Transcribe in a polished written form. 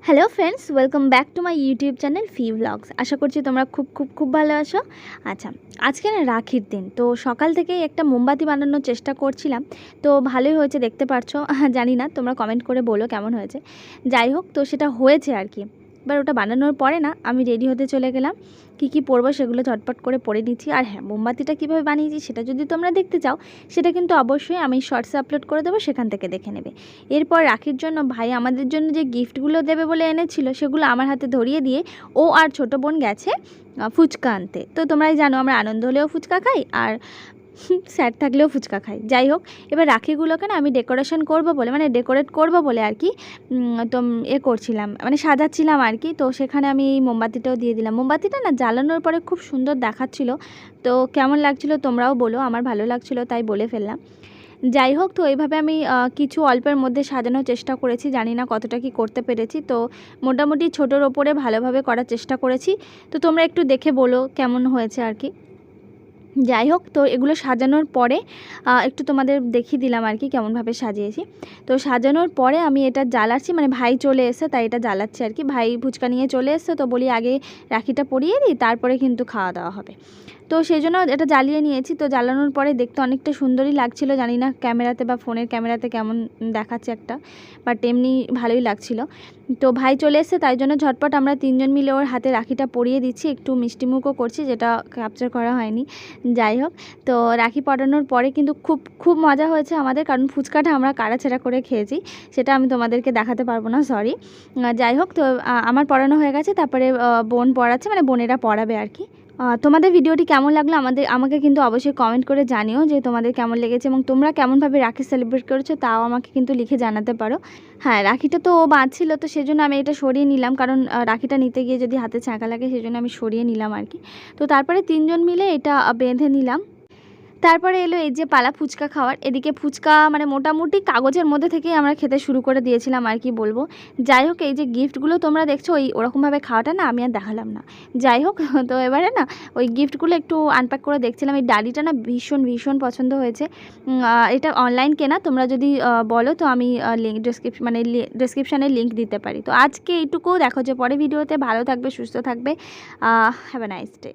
Hello friends, welcome back to my YouTube channel ফি blogs. আশা করছি তোমরা খুব ভালো আছো। আচ্ছা, আজকে না রাখির দিন, তো সকাল থেকেই একটা মোমবাতি বানানোর চেষ্টা করছিলাম। তো ভালোই হয়েছে দেখতে পারছো। জানি না, তোমরা কমেন্ট করে বলো কেমন হয়েছে। যাই হোক, তো সেটা হয়েছে আর কি। এবার ওটা বানানোর পরে না আমি রেডি হতে চলে গেলাম। কী পরবো সেগুলো ঝটপট করে পরে নিচ্ছি। আর হ্যাঁ, মোমবাতিটা কীভাবে বানিয়েছি সেটা যদি তোমরা দেখতে চাও, সেটা কিন্তু অবশ্যই আমি শর্টসে আপলোড করে দেবো, সেখান থেকে দেখে নেবে। এরপর রাখির জন্য ভাই আমাদের জন্য যে গিফটগুলো দেবে বলে এনেছিল, সেগুলো আমার হাতে ধরিয়ে দিয়ে ও আর ছোটো বোন গেছে ফুচকা আনতে। তো তোমরাই জানো আমরা আনন্দ হলেও ফুচকা খাই, আর স্যাড থাকলেও ফুচকা খাই। যাই হোক, এবার রাখিগুলোকে না আমি ডেকোরেট করবো বলে আর কি তো করছিলাম, মানে সাজাচ্ছিলাম আর কি। তো সেখানে আমি এই মোমবাতিটাও দিয়ে দিলাম। মোমবাতিটা না জ্বালানোর পরে খুব সুন্দর দেখাচ্ছিল। তো কেমন লাগছিল তোমরাও বলো, আমার ভালো লাগছিল তাই বলে ফেললাম। যাই হোক, তো এইভাবে আমি কিছু অল্পের মধ্যে সাজানোর চেষ্টা করেছি, জানি না কতটা কি করতে পেরেছি। তো মোটামুটি ছোটোর ওপরে ভালোভাবে করার চেষ্টা করেছি। তো তোমরা একটু দেখে বলো কেমন হয়েছে আর কি। যাই হোক, তো এগুলো সাজানোর পরে একটু তোমাদের দেখিয়ে দিলাম আর কি কেমনভাবে সাজিয়েছি। তো সাজানোর পরে আমি এটা জ্বালাচ্ছি, মানে ভাই চলে এসে তাই এটা জ্বালাচ্ছি আর কি। ভাই ফুচকা নিয়ে চলে এসছে, তো বলি আগে রাখিটা পরিয়ে দিই, তারপরে কিন্তু খাওয়া দাওয়া হবে। তো সেই জন্য এটা জ্বালিয়ে নিয়েছি। তো জ্বালানোর পরে দেখতে অনেকটা সুন্দরই লাগছিল, জানি না ক্যামেরাতে বা ফোনের ক্যামেরাতে কেমন দেখাচ্ছে একটা, বাট এমনি ভালোই লাগছিল। তো ভাই চলে এসছে, তাই জন্য ঝটপট আমরা তিনজন মিলে ওর হাতে রাখিটা পরিয়ে দিচ্ছি, একটু মিষ্টিমুখও করছি, যেটা ক্যাপচার করা হয়নি। যাই হোক, তো রাখি পরানোর পরে কিন্তু খুব মজা হয়েছে আমাদের, কারণ ফুচকাটা আমরা কাড়াছেড়া করে খেয়েছি, সেটা আমি তোমাদেরকে দেখাতে পারবো না, সরি। যাই হোক, তো আমার পড়ানো হয়ে গেছে, তারপরে বোন পড়াচ্ছে, মানে বোনেরা পড়াবে আর কি। তোমাদের ভিডিওটি কেমন লাগলো আমাকে কিন্তু অবশ্যই কমেন্ট করে জানিও যে তোমাদের কেমন লেগেছে, এবং তোমরা কেমনভাবে রাখি সেলিব্রেট করেছো তাও আমাকে কিন্তু লিখে জানাতে পারো। হ্যাঁ, রাখিটা তো ও বাঁধছিল, তো সেজন্য আমি এটা সরিয়ে নিলাম, কারণ রাখিটা নিতে গিয়ে যদি হাতে ছ্যাঁকা লাগে, সেজন্য আমি সরিয়ে নিলাম আর কি। তো তারপরে তিনজন মিলে এটা বেঁধে নিলাম। তারপরে এলো এই যে পালা ফুচকা খাওয়ার। এদিকে ফুচকা মানে মোটামুটি কাগজের মধ্যে থেকেই আমরা খেতে শুরু করে দিয়েছিলাম আর কি বলবো। যাই হোক, এই যে গিফটগুলো তোমরা দেখছো ওরকমভাবে খাওয়াটা না আমি আর দেখালাম না। যাই হোক, তো এবারে না ওই গিফটগুলো একটু আনপ্যাক করে দেখছিলাম। এই ডালিটা না ভীষণ পছন্দ হয়েছে। এটা অনলাইন কেনা, তোমরা যদি বলো তো আমি লিঙ্ক ডেসক্রিপশানে লিঙ্ক দিতে পারি। তো আজকে এইটুকু, দেখো যে পরে ভিডিওতে। ভালো থাকবে, সুস্থ থাকবে, হ্যাভ এ নাইস ডে।